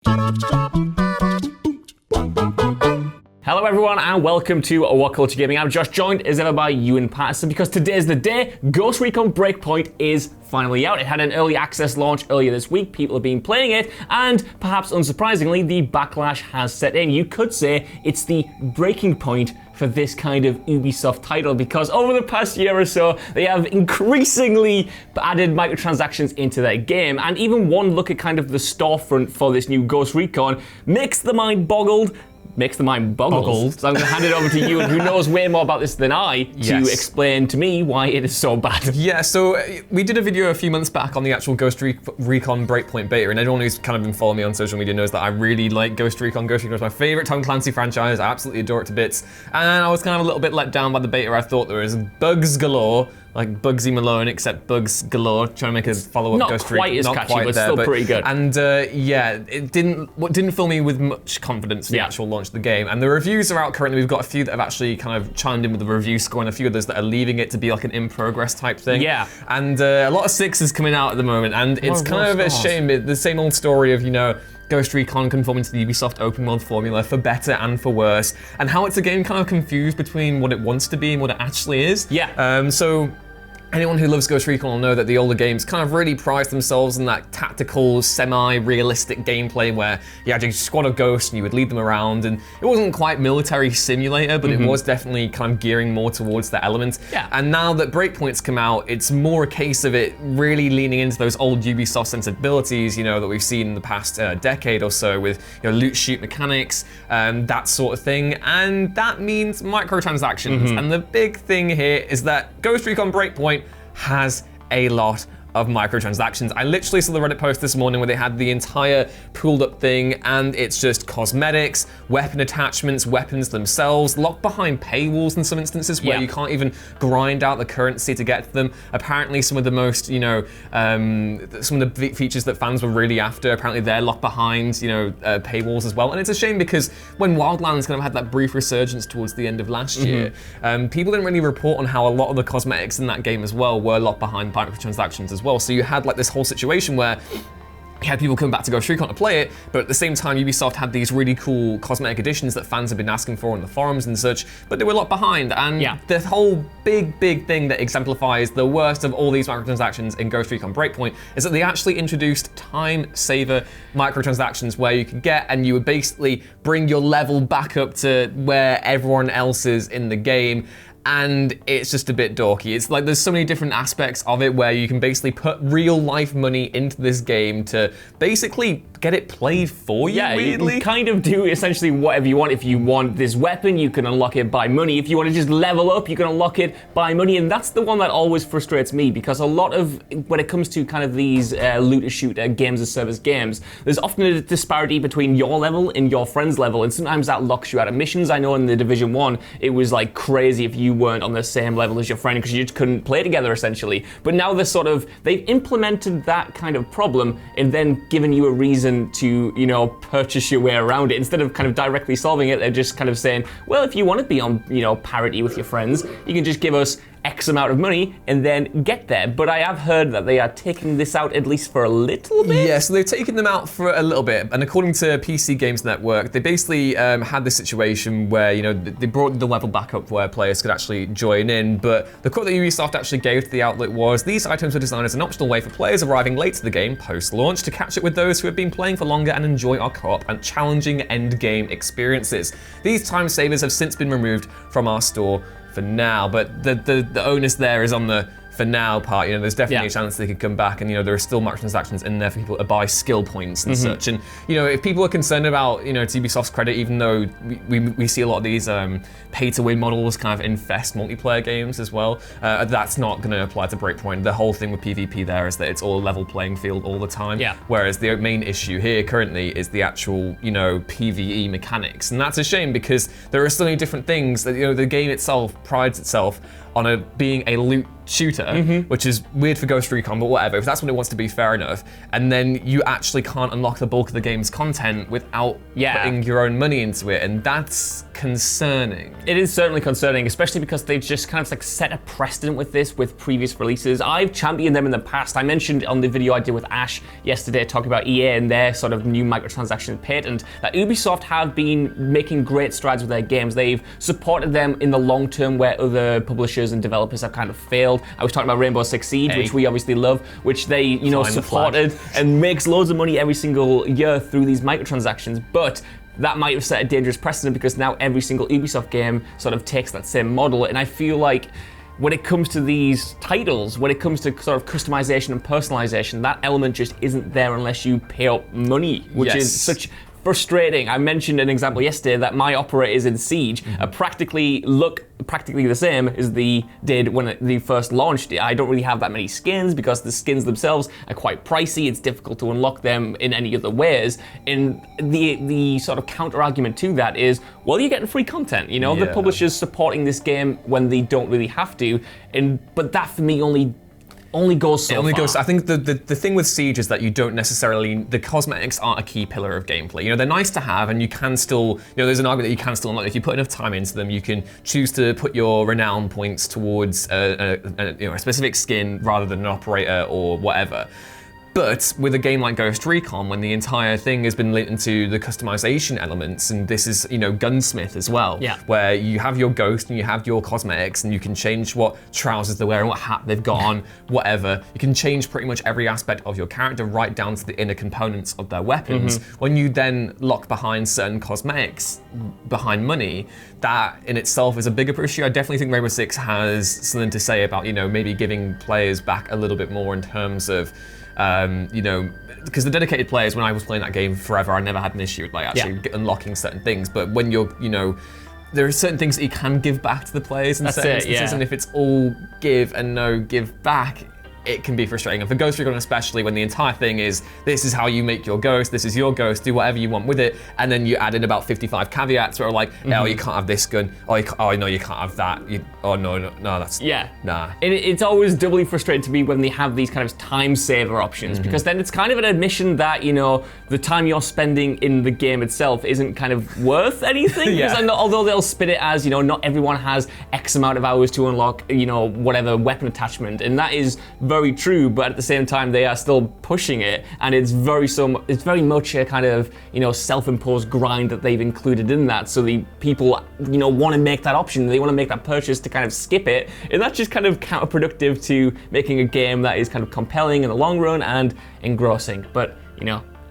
Hello everyone and welcome to WhatCulture Gaming. I'm Josh, joined as ever by Ewan Patterson, because today's the day. Ghost Recon Breakpoint is finally out. It had an early access launch earlier this week. People have been playing it, and perhaps unsurprisingly, the backlash has set in. You could say it's the breaking point for this kind of Ubisoft title, because over the past year or so, they have increasingly added microtransactions into their game, and even one look at kind of the storefront for this new Ghost Recon makes the mind boggled. So I'm going to hand it over to you, who knows way more about this than I, to explain to me why it is so bad. Yeah, so we did a video a few months back on the actual Ghost Recon Breakpoint beta, and anyone who's kind of been following me on social media knows that I really like Ghost Recon. Ghost Recon is my favorite Tom Clancy franchise. I absolutely adore it to bits. And I was kind of a little bit let down by the beta. I thought there was bugs galore, like Bugsy Malone, except bugs galore, trying to make a follow-up Ghost Recon. Not quite as catchy, but still pretty good. And it didn't fill me with much confidence for the actual launch of the game. And the reviews are out currently. We've got a few that have actually kind of chimed in with the review score, and a few others that are leaving it to be like an in-progress type thing. Yeah. And a lot of sixes coming out at the moment, and it's kind of a shame. The same old story of, Ghost Recon conforming to the Ubisoft open world formula for better and for worse, and how it's a game kind of confused between what it wants to be and what it actually is. Yeah. So anyone who loves Ghost Recon will know that the older games kind of really prized themselves on that tactical, semi-realistic gameplay where you had a squad of ghosts and you would lead them around, and it wasn't quite military simulator, but it was definitely kind of gearing more towards that element. Yeah. And now that Breakpoint's come out, it's more a case of it really leaning into those old Ubisoft sensibilities, that we've seen in the past decade or so with loot shoot mechanics, that sort of thing, and that means microtransactions. And the big thing here is that Ghost Recon Breakpoint has a lot of microtransactions. I literally saw the Reddit post this morning where they had the entire pooled up thing, and it's just cosmetics, weapon attachments, weapons themselves, locked behind paywalls in some instances where you can't even grind out the currency to get to them. Apparently some of the most, some of the features that fans were really after, apparently they're locked behind, paywalls as well. And it's a shame because when Wildlands kind of had that brief resurgence towards the end of last year, people didn't really report on how a lot of the cosmetics in that game as well were locked behind microtransactions as well. So you had like this whole situation where you had people come back to Ghost Recon to play it, but at the same time Ubisoft had these really cool cosmetic additions that fans had been asking for on the forums and such, but they were locked behind. And the whole big thing that exemplifies the worst of all these microtransactions in Ghost Recon Breakpoint is that they actually introduced time saver microtransactions where you could get, and you would basically bring your level back up to where everyone else is in the game. And it's just a bit dorky. It's like there's so many different aspects of it where you can basically put real life money into this game to basically get it played for you, weirdly. You kind of do essentially whatever you want. If you want this weapon, you can unlock it by money. If you want to just level up, you can unlock it by money. And that's the one that always frustrates me, because a lot of, when it comes to kind of these looter shooter games as service games, there's often a disparity between your level and your friend's level, and sometimes that locks you out of missions. I know in the Division 1, it was like crazy if you weren't on the same level as your friend, because you just couldn't play together essentially. But now they've implemented that kind of problem and then given you a reason to, purchase your way around it. Instead of kind of directly solving it, they're just kind of saying, well, if you want to be on, parity with your friends, you can just give us X amount of money and then get there. But I have heard that they are taking this out at least for a little bit. Yeah, so they've taken them out for a little bit. And according to PC Games Network, they basically had this situation where, they brought the level back up where players could actually join in. But the quote that Ubisoft actually gave to the outlet was, "These items were designed as an optional way for players arriving late to the game post-launch to catch up with those who have been playing for longer and enjoy our co-op and challenging end-game experiences. These time savers have since been removed from our store for now," but the onus there is on the for now part. There's definitely a chance they could come back, and there are still microtransactions in there for people to buy skill points and such. And if people are concerned about to Ubisoft's credit, even though we see a lot of these pay-to-win models kind of infest multiplayer games as well, that's not going to apply to Breakpoint. The whole thing with PvP there is that it's all a level playing field all the time. Yeah. Whereas the main issue here currently is the actual PvE mechanics, and that's a shame because there are so many different things that the game itself prides itself on being a loot shooter, which is weird for Ghost Recon, but whatever. If that's what it wants to be, fair enough. And then you actually can't unlock the bulk of the game's content without putting your own money into it, and that's concerning. It is certainly concerning, especially because they've just kind of like set a precedent with this with previous releases. I've championed them in the past. I mentioned on the video I did with Ash yesterday talking about EA and their sort of new microtransaction patent that Ubisoft have been making great strides with their games. They've supported them in the long term where other publishers and developers have kind of failed. I was talking about Rainbow Six Siege, which we obviously love, which they, supported and makes loads of money every single year through these microtransactions. But that might have set a dangerous precedent because now every single Ubisoft game sort of takes that same model. And I feel like when it comes to these titles, when it comes to sort of customization and personalization, that element just isn't there unless you pay up money, which is such frustrating. I mentioned an example yesterday that my operators in Siege are practically the same as they did when they first launched it. I don't really have that many skins because the skins themselves are quite pricey. It's difficult to unlock them in any other ways. And the sort of counter argument to that is, well, you're getting free content. The publishers supporting this game when they don't really have to. But that for me only goes so far. I think the thing with Siege is that you don't necessarily, the cosmetics aren't a key pillar of gameplay. They're nice to have, and you can still, there's an argument that you can still unlock. If you put enough time into them, you can choose to put your renown points towards a specific skin rather than an operator or whatever. But with a game like Ghost Recon, when the entire thing has been linked into the customization elements, and this is, Gunsmith as well, where you have your ghost and you have your cosmetics, and you can change what trousers they're wearing, what hat they've got on, whatever. You can change pretty much every aspect of your character, right down to the inner components of their weapons. When you then lock behind certain cosmetics, behind money, that in itself is a bigger issue. I definitely think Rainbow Six has something to say about, maybe giving players back a little bit more in terms of, because the dedicated players, when I was playing that game forever, I never had an issue with actually unlocking certain things. But when you're, there are certain things that you can give back to the players in certain instances, and if it's all give and no give back, it can be frustrating. And for Ghost Recon especially, when the entire thing is, this is how you make your ghost, this is your ghost, do whatever you want with it, and then you add in about 55 caveats where are like, oh, you can't have this gun, oh no, you can't have that, no, that's, nah. It's always doubly frustrating to me when they have these kind of time saver options, because then it's kind of an admission that, the time you're spending in the game itself isn't kind of worth anything. Because although they'll spin it as, not everyone has X amount of hours to unlock, whatever weapon attachment, and that is very true, but at the same time they are still pushing it, and it's very much a kind of self-imposed grind that they've included in that. So the people want to make that option, they want to make that purchase to kind of skip it, and that's just kind of counterproductive to making a game that is kind of compelling in the long run and engrossing. But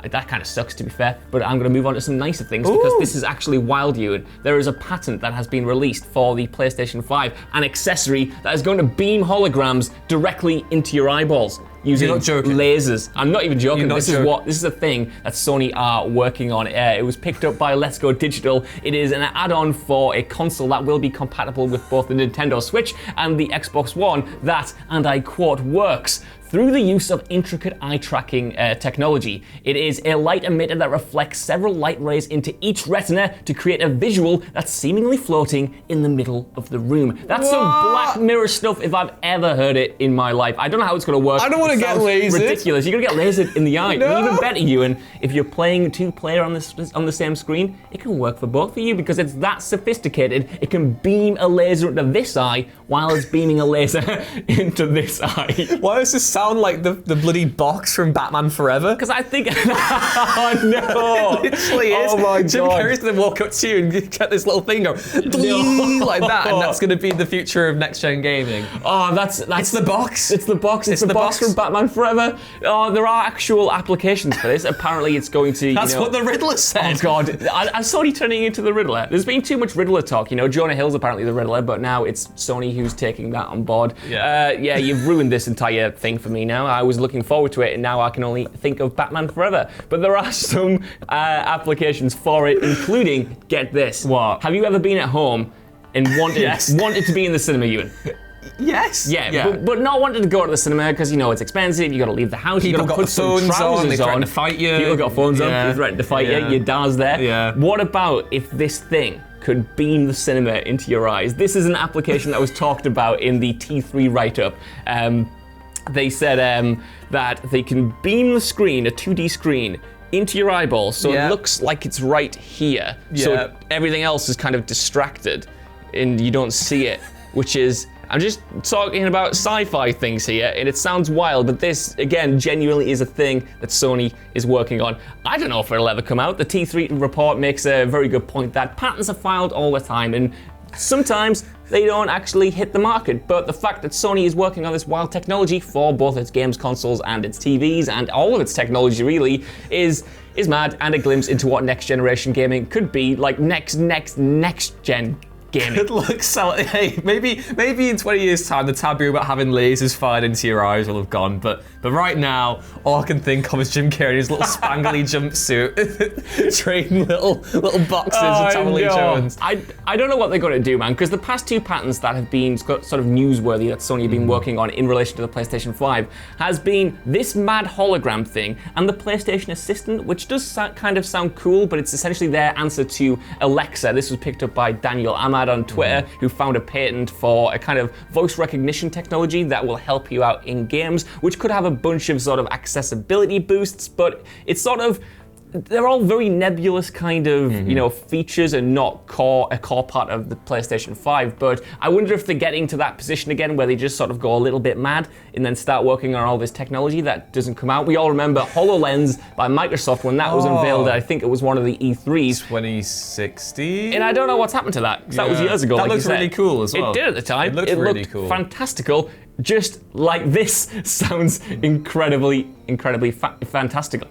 that kind of sucks, to be fair, but I'm going to move on to some nicer things because this is actually wild, Ewan. There is a patent that has been released for the PlayStation 5, an accessory that is going to beam holograms directly into your eyeballs using lasers. I'm not even joking. This is a thing that Sony are working on. It was picked up by Let's Go Digital. It is an add-on for a console that will be compatible with both the Nintendo Switch and the Xbox One that, and I quote, works through the use of intricate eye tracking technology. It is a light emitter that reflects several light rays into each retina to create a visual that's seemingly floating in the middle of the room. That's some Black Mirror stuff if I've ever heard it in my life. I don't know how it's gonna work. I don't want to get lasered. Ridiculous. You're gonna get lasered in the eye. No. Even better, Ewan, if you're playing two-player on the same screen, it can work for both of you because it's that sophisticated. It can beam a laser into this eye while it's beaming a laser into this eye. Why does this sound like the bloody box from Batman Forever? Because I think, oh no, it literally is. Oh my Jim God. Carrey's gonna walk up to you and get this little thing go like that, and that's gonna be the future of next-gen gaming. Oh, that's It's the box. It's the box. It's the box from Batman Forever. Oh, there are actual applications for this. Apparently, it's going to. That's what the Riddler said. Oh God, I saw Sony turning into the Riddler. There's been too much Riddler talk. Jonah Hill's apparently the Riddler, but now it's Sony who's taking that on board. Yeah, you've ruined this entire thing for me now. I was looking forward to it, and now I can only think of Batman Forever. But there are some applications for it, including, get this. What? Have you ever been at home and wanted to be in the cinema, Ewan? Yes. Yeah. But not wanting to go to the cinema because, it's expensive, you got to leave the house, you got to put some trousers they're on. trying to fight you. People got phones on, they're threatening to fight you, your dad's there. Yeah. What about if this thing could beam the cinema into your eyes? This is an application that was talked about in the T3 write-up. They said that they can beam the screen, a 2D screen, into your eyeball, so it looks like it's right here. So everything else is kind of distracted and you don't see it, which is, I'm just talking about sci-fi things here, and it sounds wild, but this, again, genuinely is a thing that Sony is working on. I don't know if it'll ever come out. The T3 report makes a very good point that patents are filed all the time, and sometimes they don't actually hit the market. But the fact that Sony is working on this wild technology for both its games consoles and its TVs and all of its technology really is mad, and a glimpse into what next generation gaming could be, like next gen gaming. Good luck selling. Hey, maybe in 20 years' time, the taboo about having lasers fired into your eyes will have gone. But right now, all I can think of is Jim Carrey in his little spangly jumpsuit, trading little boxes of Tommy Lee Jones. I don't know what they're going to do, man, because the past two patents that have been sort of newsworthy that Sony have been working on in relation to the PlayStation 5 has been this mad hologram thing and the PlayStation Assistant, which does kind of sound cool, but it's essentially their answer to Alexa. This was picked up by Daniel Ahmad on Twitter, who found a patent for a kind of voice recognition technology that will help you out in games, which could have a bunch of sort of accessibility boosts, but it's sort of, they're all very nebulous kind of, features and not a core part of the PlayStation 5. But I wonder if they're getting to that position again where they just sort of go a little bit mad and then start working on all this technology that doesn't come out. We all remember HoloLens by Microsoft when that was unveiled. I think it was one of the E3s. 2016? And I don't know what's happened to that, because that was years ago. That looks really cool as well. It did at the time. It looked cool. Fantastical. Just like this sounds incredibly fantastical.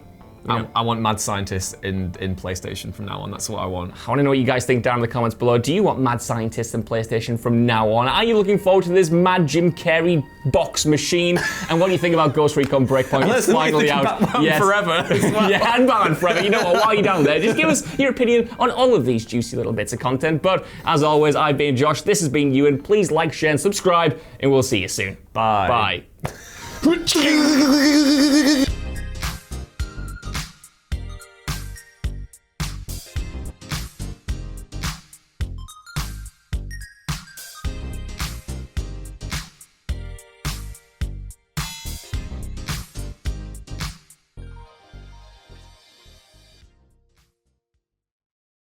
I want mad scientists in PlayStation from now on. That's what I want. I want to know what you guys think down in the comments below. Do you want mad scientists in PlayStation from now on? Are you looking forward to this mad Jim Carrey box machine? And what do you think about Ghost Recon Breakpoint? It's finally out. Batman Forever as well. Yeah, and Batman Forever. You know what? While you're down there, just give us your opinion on all of these juicy little bits of content. But as always, I've been Josh. This has been Ewan. Please like, share, and subscribe, and we'll see you soon. Bye. Bye.